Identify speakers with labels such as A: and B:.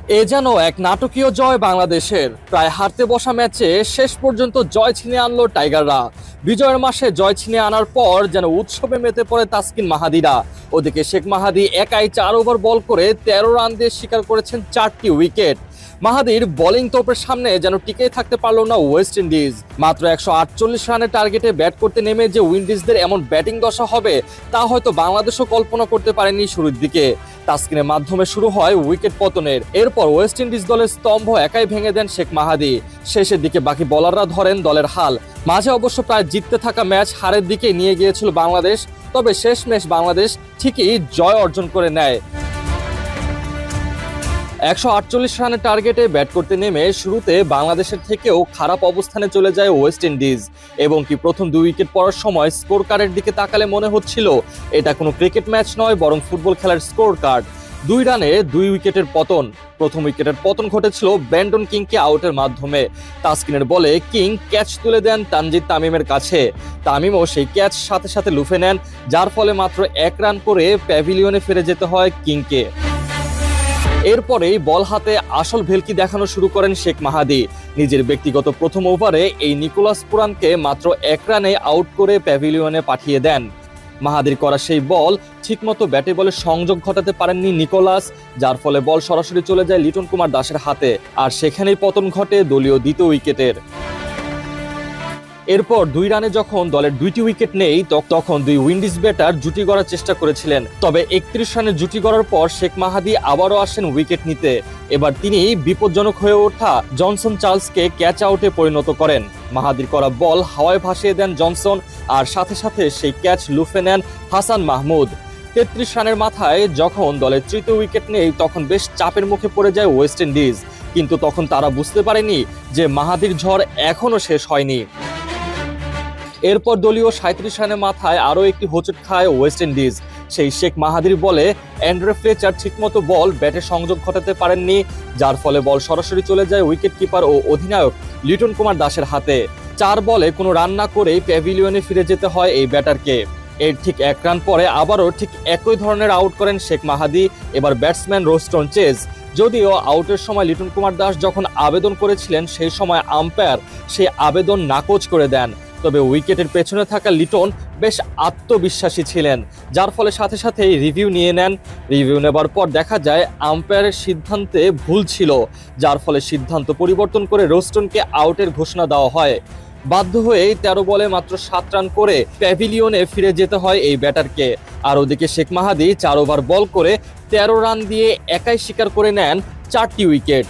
A: এ যেন এক নাটকীয় জয় বাংলাদেশের। প্রায় হারতে বসা ম্যাচে শেষ পর্যন্ত জয় ছিনিয়ে আনলো টাইগাররা। বিজয়ের মাসে জয় ছিনিয়ে আনার পর যেন উৎসবে মেতে পড়ে তাসকিন মাহাদিরা। ওদিকে শেখ মাহাদি একাই 4 ওভার বল করে 13 রান দিয়ে শিকার করেছেন 4টি উইকেট। মাহাদির বোলিং তোপের সামনে যেন টিকে থাকতে পারল না ওয়েস্ট ইন্ডিজ। মাত্র 148 রানের টার্গেটে ব্যাট করতে নেমে যে উইন্ডিজদের এমন ব্যাটিং দশা হবে তা হয়তো বাংলাদেশও কল্পনা করতে পারেনি শুরুর দিকে। তাসকিনের মাধ্যমে শুরু হয় উইকেট পতনের। এরপর ওয়েস্ট ইন্ডিজ দলের স্তম্ভ একাই ভেঙে দেন শেখ মাহাদি। শেষের দিকে বাকি বোলাররা ধরেন দলের হাল। মাঝে অবশ্য প্রায় জিততে থাকা ম্যাচ হারের দিকে নিয়ে গিয়েছিল বাংলাদেশ, তবে শেষমেশ বাংলাদেশ ঠিকই জয় অর্জন করে নেয়। 148 রানের টার্গেটে ব্যাট করতে নেমে শুরুতে বাংলাদেশের থেকেও খারাপ অবস্থানে চলে যায় ওয়েস্ট ইন্ডিজ এবং কি প্রথম 2 উইকেট পড়ার সময় স্কোর কার্ডের দিকে তাকালে মনে হচ্ছিল এটা কোনো ক্রিকেট ম্যাচ নয়, বরং ফুটবল খেলার স্কোর কার্ড। 2 রানে 2 উইকেটের পতন। প্রথম উইকেটের পতন ঘটেছিল ব্র্যান্ডন কিংকে আউটের মাধ্যমে। তাসকিনের বলে কিং ক্যাচ তুলে দেন তানজিদ তামিমের কাছে। তামিমও সেই ক্যাচ সাথে সাথে লুফে নেন, যার ফলে মাত্র 1 রান করে প্যাভিলিয়নে ফিরে যেতে হয় কিংকে। এরপরেই বল হাতে আসল ভেলকি দেখানো শুরু করেন শেখ মাহাদি। নিজের ব্যক্তিগত প্রথম ওভারে এই নিকোলাস পুরানকে মাত্র 1 রানে আউট করে প্যাভিলিয়নে পাঠিয়ে দেন। মাহাদির করা সেই বল ঠিকমতো ব্যাটে বলে সংযোগ ঘটাতে পারেননি নিকোলাস, যার ফলে বল সরাসরি চলে যায় লিটন কুমার দাসের হাতে, আর সেখানেই পতন ঘটে দলীয় দ্বিতীয় উইকেটের। এরপর 2 রানে যখন দলের 2টি উইকেট নেই তখন 2 উইন্ডিজ ব্যাটার জুটি গড়ার চেষ্টা করেছিলেন, তবে 31 রানে জুটি গড়ার পর শেখ মাহাদি আবারও আসেন উইকেট নিতে। এবার তিনি বিপজ্জনক হয়ে ওঠা জনসন চার্লসকে ক্যাচ আউটে পরিণত করেন। মাহাদির করা বল হাওয়ায় ভাসিয়ে দেন জনসন, আর সাথে সাথে সেই ক্যাচ লুফে নেন হাসান মাহমুদ। 33 রানের মাথায় যখন দলের 3য় উইকেট নেই তখন বেশ চাপের মুখে পড়ে যায় ওয়েস্ট ইন্ডিজ, কিন্তু তখন তারা বুঝতে পারেনি যে মাহাদির ঝড় এখনো শেষ হয়নি। এরপর দলীয় 37 রানের মাথায় আরও একটি হোঁচট খায় ওয়েস্ট ইন্ডিজ। সেই শেখ মাহাদির বলে অ্যান্ড্রে ফ্লেচার ঠিকমতো বল ব্যাটে সংযোগ ঘটাতে পারেননি, যার ফলে বল সরাসরি চলে যায় উইকেট কিপার ও অধিনায়ক লিটন কুমার দাসের হাতে। 4 বলে কোনো রান না করেই প্যাভিলিয়নে ফিরে যেতে হয় এই ব্যাটারকে। এর ঠিক 1 রান পরে আবারও ঠিক একই ধরনের আউট করেন শেখ মাহাদি। এবার ব্যাটসম্যান রোস্টন চেজ। যদিও আউটের সময় লিটন কুমার দাস যখন আবেদন করেছিলেন সেই সময় আম্পায়ার সেই আবেদন নাকচ করে দেন, তবে উইকেটের পেছনে থাকা লিটন বেশ আত্মবিশ্বাসী ছিলেন, যার ফলে সাথে সাথেই রিভিউ নিয়ে নেন। রিভিউ নেবার পর দেখা যায় আম্পায়ারের সিদ্ধান্তে ভুল ছিল, যার ফলে সিদ্ধান্ত পরিবর্তন করে রোস্টনকে আউটের ঘোষণা দেওয়া হয়। বাধ্য হয়ে 13 বলে মাত্র 7 রান করে প্যাভিলিয়নে ফিরে যেতে হয় এই ব্যাটারকে। আর ওদিকে শেখ মাহাদি 4 ওভার বল করে 13 রান দিয়ে একাই শিকার করে নেন 4টি উইকেট।